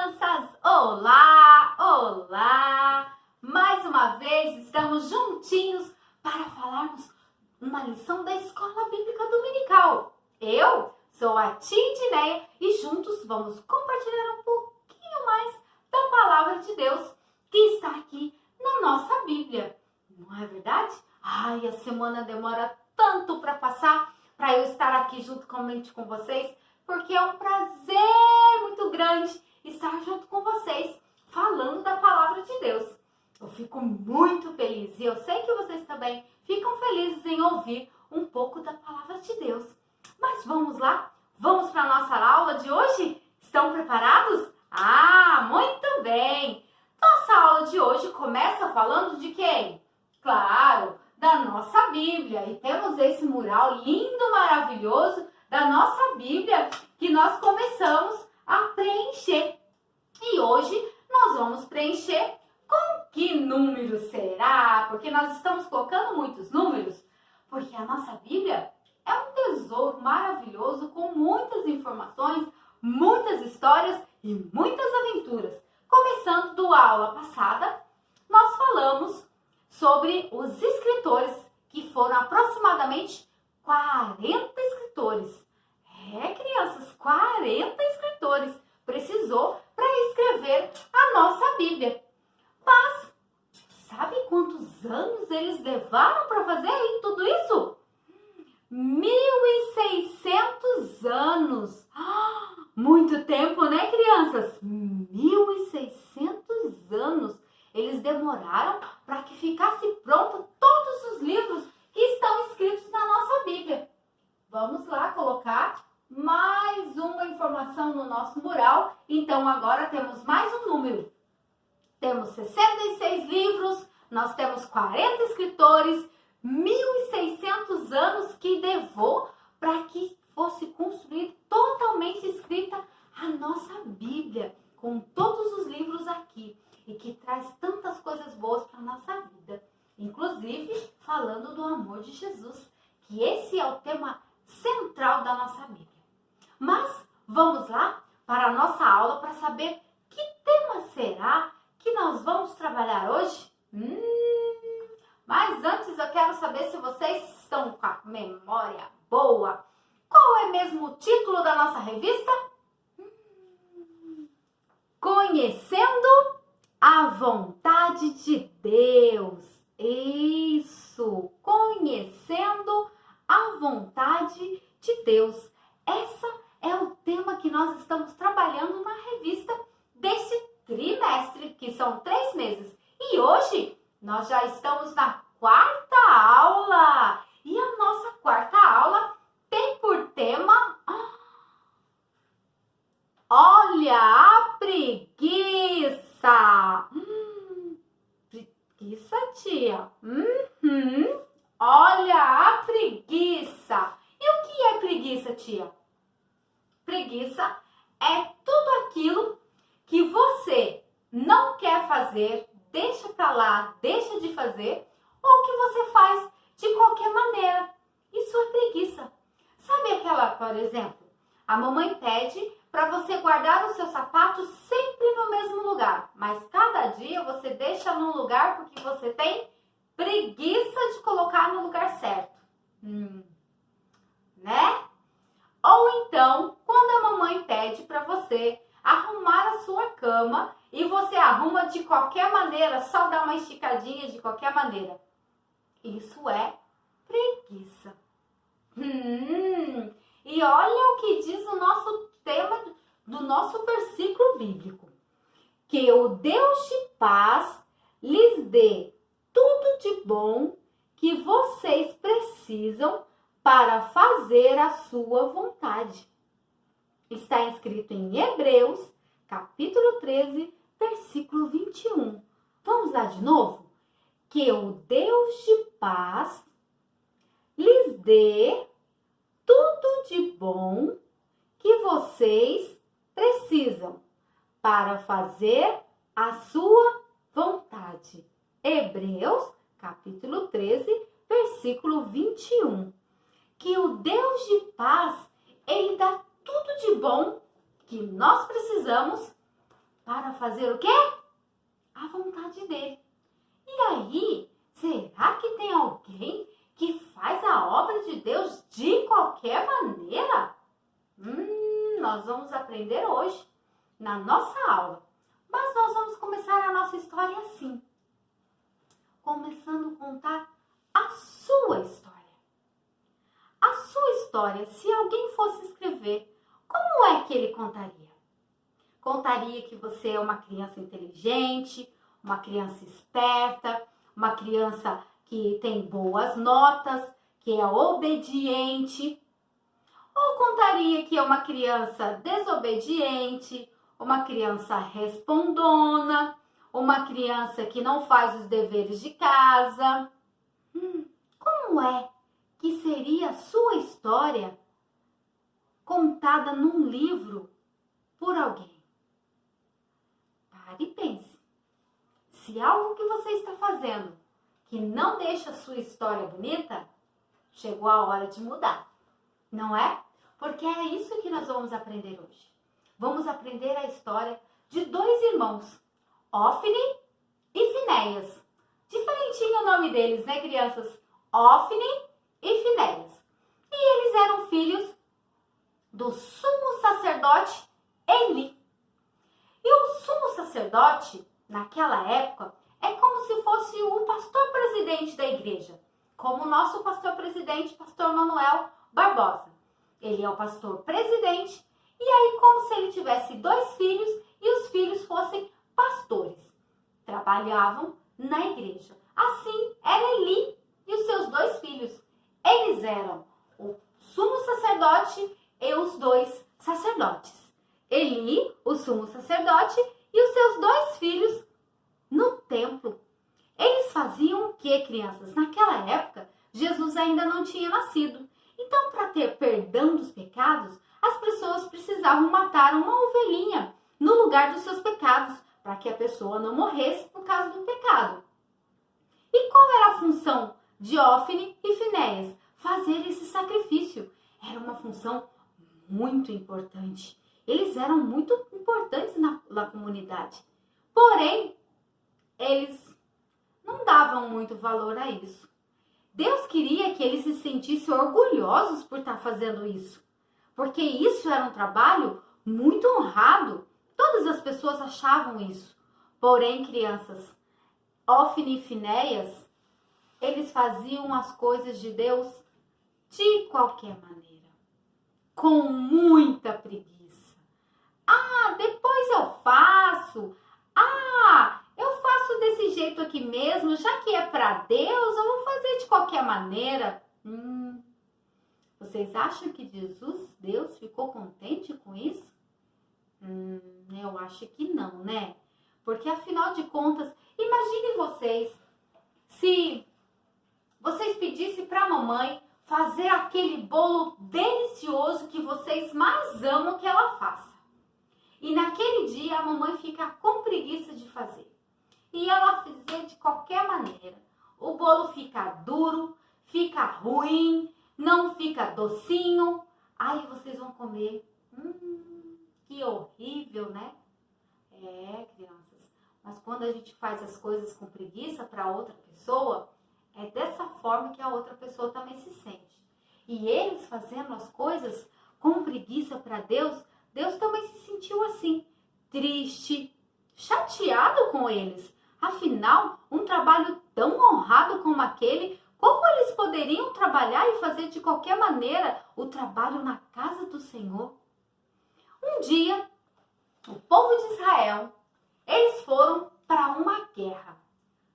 crianças! Olá, olá! Mais uma vez estamos juntinhos para falarmos uma lição da Escola Bíblica Dominical. Eu sou a tia Edneia e juntos vamos compartilhar um pouquinho mais da Palavra de Deus que está aqui na nossa Bíblia. Não é verdade? Ai, a semana demora tanto para passar, para eu estar aqui juntamente com vocês, porque é um prazer muito grande estar junto com vocês, falando da Palavra de Deus. Eu fico muito feliz e eu sei que vocês também ficam felizes em ouvir um pouco da Palavra de Deus. Mas vamos lá? Vamos para a nossa aula de hoje? Estão preparados? Ah, muito bem! Nossa aula de hoje começa falando de quem? Claro, da nossa Bíblia. E temos esse mural lindo, maravilhoso da nossa Bíblia que nós começamos a preencher. E hoje nós vamos preencher com que número será? Porque nós estamos colocando muitos números, porque a nossa Bíblia é um tesouro maravilhoso com muitas informações, muitas histórias e muitas aventuras. Começando da aula passada, nós falamos sobre os escritores, que foram aproximadamente 40 escritores. Crianças, 40 escritores precisou para escrever a nossa Bíblia. Mas, sabe quantos anos eles levaram para fazer tudo isso? 1.600 anos. Muito tempo, né, crianças? 1.600 anos. Eles demoraram para que ficasse pronto todos os livros que estão escritos na nossa Bíblia. Vamos lá colocar mais uma informação no nosso mural. Então, agora temos mais um número. Temos 66 livros, nós temos 40 escritores, 1.600 anos que levou para que fosse construída, totalmente escrita a nossa Bíblia, com todos os livros aqui, e que traz tantas coisas boas para a nossa vida. Inclusive, falando do amor de Jesus, que esse é o tema central da nossa Bíblia. Mas vamos lá para a nossa aula para saber que tema será que nós vamos trabalhar hoje? Mas antes eu quero saber se vocês estão com a memória boa. Qual é mesmo o título da nossa revista? Conhecendo a vontade de Deus. Isso! Conhecendo a vontade de Deus. Essa é o tema que nós estamos trabalhando na revista deste trimestre, que são 3 meses. E hoje nós já estamos na 4ª aula. E a nossa 4ª aula tem por tema... Olha a preguiça! Preguiça, tia? Olha a preguiça! E o que é preguiça, tia? Preguiça é tudo aquilo que você não quer fazer, deixa pra lá, deixa de fazer, ou que você faz de qualquer maneira. Isso é preguiça. Sabe aquela, por exemplo, a mamãe pede para você guardar os seus sapatos sempre no mesmo lugar, mas cada dia você deixa num lugar porque você tem preguiça de colocar no lugar certo. Né? Ou então, quando a mamãe pede para você arrumar a sua cama e você arruma de qualquer maneira, só dá uma esticadinha de qualquer maneira. Isso é preguiça. E olha o que diz o nosso tema do nosso versículo bíblico. Que o Deus de paz lhes dê tudo de bom que vocês precisam para fazer a sua vontade. Está escrito em Hebreus, capítulo 13, versículo 21. Vamos lá de novo? Que o Deus de paz lhes dê tudo de bom que vocês precisam para fazer a sua vontade. Hebreus, capítulo 13, versículo 21. Que o Deus de paz, ele dá tudo de bom que nós precisamos para fazer o quê? A vontade dele. E aí, será que tem alguém que faz a obra de Deus de qualquer maneira? Nós vamos aprender hoje na nossa aula. Mas nós vamos começar a nossa história assim. Começando a contar a sua história. A sua história, se alguém fosse escrever, como é que ele contaria? Contaria que você é uma criança inteligente, uma criança esperta, uma criança que tem boas notas, que é obediente. Ou contaria que é uma criança desobediente, uma criança respondona, uma criança que não faz os deveres de casa. Como é que seria a sua história contada num livro por alguém? Pare e pense. Se algo que você está fazendo que não deixa a sua história bonita, chegou a hora de mudar, não é? Porque é isso que nós vamos aprender hoje. Vamos aprender a história de dois irmãos, Ofni e Finéias. Diferentinho o nome deles, né, crianças? Ofni e Finéias. E eles eram filhos do sumo sacerdote Eli. E o sumo sacerdote, naquela época, é como se fosse o pastor presidente da igreja, como o nosso pastor presidente, pastor Manuel Barbosa. Ele é o pastor presidente, e aí como se ele tivesse dois filhos e os filhos fossem pastores. Trabalhavam na igreja. Assim, era Eli e os seus dois filhos. Eles eram o sumo sacerdote e os dois sacerdotes. Eli, o sumo sacerdote, e os seus dois filhos no templo. Eles faziam o que, crianças? Naquela época, Jesus ainda não tinha nascido. Então, para ter perdão dos pecados, as pessoas precisavam matar uma ovelhinha no lugar dos seus pecados, para que a pessoa não morresse por causa do pecado. E qual era a função de Ofni e Finéias? Fazer esse sacrifício. Era uma função muito importante. Eles eram muito importantes na comunidade. Porém, eles não davam muito valor a isso. Deus queria que eles se sentissem orgulhosos por estar fazendo isso. Porque isso era um trabalho muito honrado. Todas as pessoas achavam isso. Porém, crianças, Ofni e Finéias, eles faziam as coisas de Deus de qualquer maneira. Com muita preguiça. Depois eu faço. Eu faço desse jeito aqui mesmo, já que é para Deus, eu vou fazer de qualquer maneira. Vocês acham que Deus ficou contente com isso? Eu acho que não, né? Porque afinal de contas, imagine vocês, se vocês pedissem para a mamãe fazer aquele bolo delicioso que vocês mais amam que ela faça. E naquele dia a mamãe fica com preguiça de fazer. E ela fizer de qualquer maneira. O bolo fica duro, fica ruim, não fica docinho. Aí vocês vão comer. Que horrível, né? Crianças. Mas quando a gente faz as coisas com preguiça para outra pessoa, é dessa forma que a outra pessoa também se sente. E eles fazendo as coisas com preguiça para Deus, Deus também se sentiu assim, triste, chateado com eles. Afinal, um trabalho tão honrado como aquele, como eles poderiam trabalhar e fazer de qualquer maneira o trabalho na casa do Senhor? Um dia, o povo de Israel, eles foram para uma guerra.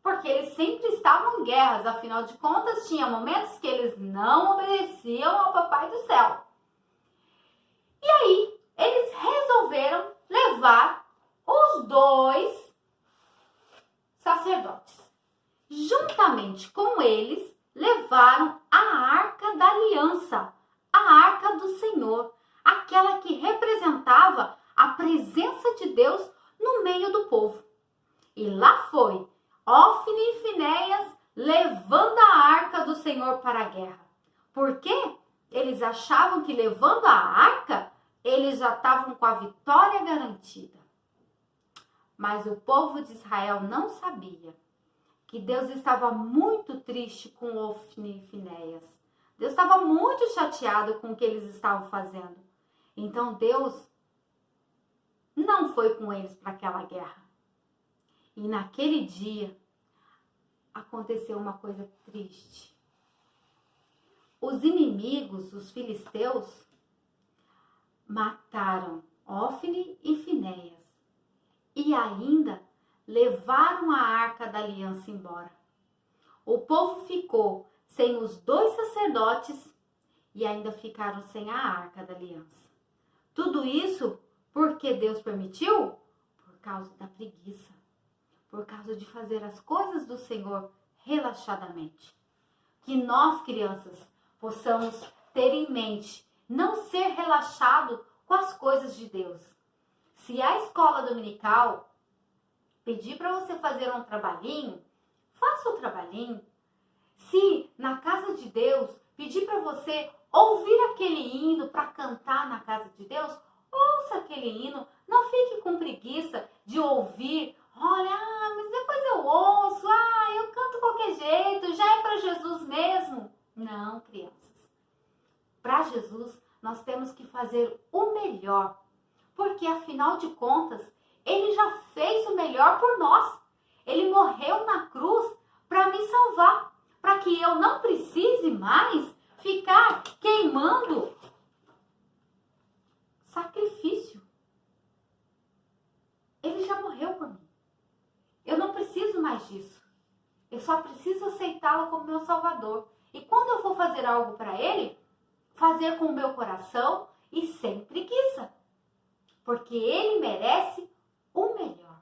Porque eles sempre estavam em guerras, afinal de contas, tinha momentos que eles não obedeciam ao Papai do Céu. E aí, eles resolveram levar os dois sacerdotes. Juntamente com eles, levaram a Arca da Aliança, a Arca do Senhor, aquela que representava a presença de Deus no meio do povo. E lá foi Ofni e Finéias levando a Arca do Senhor para a guerra. Por quê? Eles achavam que levando a arca, eles já estavam com a vitória garantida. Mas o povo de Israel não sabia que Deus estava muito triste com Ofni e Finéias. Deus estava muito chateado com o que eles estavam fazendo. Então Deus não foi com eles para aquela guerra. E naquele dia aconteceu uma coisa triste. Os inimigos, os filisteus, mataram Ofni e Finéias e ainda levaram a arca da aliança embora. O povo ficou sem os 2 sacerdotes e ainda ficaram sem a arca da aliança. Tudo isso porque Deus permitiu? Por causa da preguiça, por causa de fazer as coisas do Senhor relaxadamente. Que nós, crianças, possamos ter em mente não ser relaxado com as coisas de Deus. Se a escola dominical pedir para você fazer um trabalhinho, faça o trabalhinho. Se na casa de Deus pedir para você ouvir aquele hino para cantar na casa de Deus, ouça aquele hino. Não fique com preguiça de ouvir. Olha, mas depois eu ouço. Eu canto qualquer jeito. Já é para Jesus mesmo. Não, crianças. Para Jesus, nós temos que fazer o melhor. Porque, afinal de contas, Ele já fez o melhor por nós. Ele morreu na cruz para me salvar. Para que eu não precise mais ficar queimando sacrifício. Ele já morreu por mim. Eu não preciso mais disso. Eu só preciso aceitá-lo como meu Salvador. E quando eu for fazer algo para Ele, fazer com o meu coração e sem preguiça. Porque Ele merece o melhor.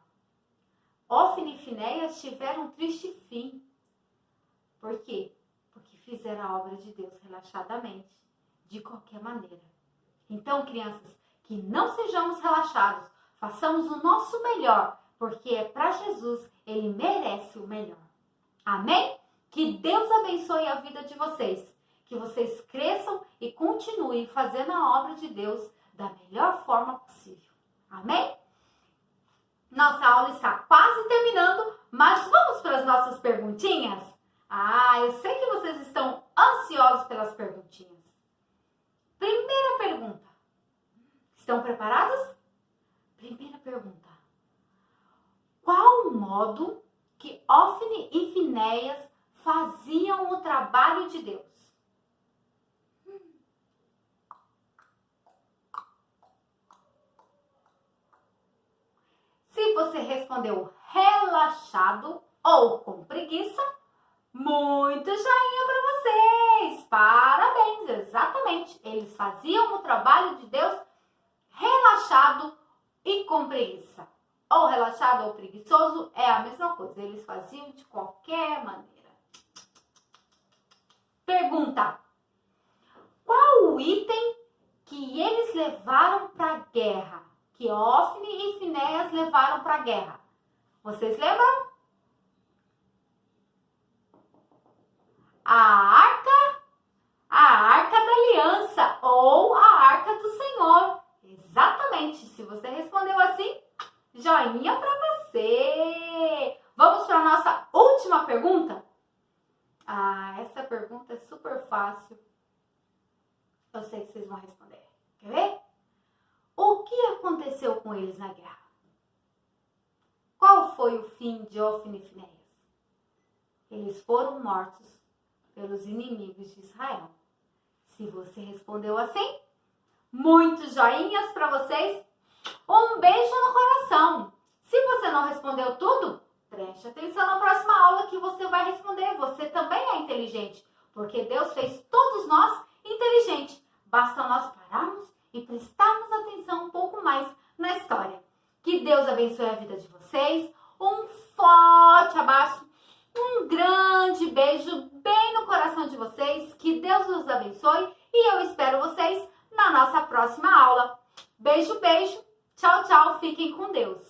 Ofni e Finéias tiveram um triste fim. Por quê? Porque fizeram a obra de Deus relaxadamente, de qualquer maneira. Então, crianças, que não sejamos relaxados, façamos o nosso melhor, porque é para Jesus, Ele merece o melhor. Amém? Que Deus abençoe a vida de vocês, que vocês cresçam e continuem fazendo a obra de Deus da melhor forma possível. Amém? Nossa aula está quase terminando, mas vamos para as nossas perguntinhas? Eu sei que vocês estão ansiosos pelas perguntinhas. Primeira pergunta. Estão preparados? Primeira pergunta. Qual o modo que Ofni e Finéias faziam o trabalho de Deus? Se você respondeu relaxado ou com preguiça, muito joinha para vocês! Parabéns! Exatamente! Eles faziam o trabalho de Deus relaxado e com preguiça. Ou relaxado ou preguiçoso é a mesma coisa. Eles faziam de qualquer maneira. Pergunta: qual o item que eles levaram para a guerra? Que Ofni e Finéias levaram para a guerra? Vocês lembram? A arca da aliança ou a arca do Senhor. Exatamente. Se você respondeu assim, joinha para você. Vamos para a nossa última pergunta? Essa pergunta é super fácil. Eu sei que vocês vão responder. Quer ver? O que aconteceu com eles na guerra? Qual foi o fim de Ofni e Finéias? Eles foram mortos pelos inimigos de Israel. Se você respondeu assim, muitos joinhas para vocês. Um beijo no coração. Se você não respondeu tudo, preste atenção na próxima aula que você vai responder. Você também é inteligente, porque Deus fez todos nós inteligentes. Basta nós pararmos e prestarmos atenção um pouco mais na história. Que Deus abençoe a vida de vocês. Um forte abraço. Um grande beijo bem no coração de vocês. Que Deus os abençoe. E eu espero vocês na nossa próxima aula. Beijo, beijo. Tchau, tchau. Fiquem com Deus.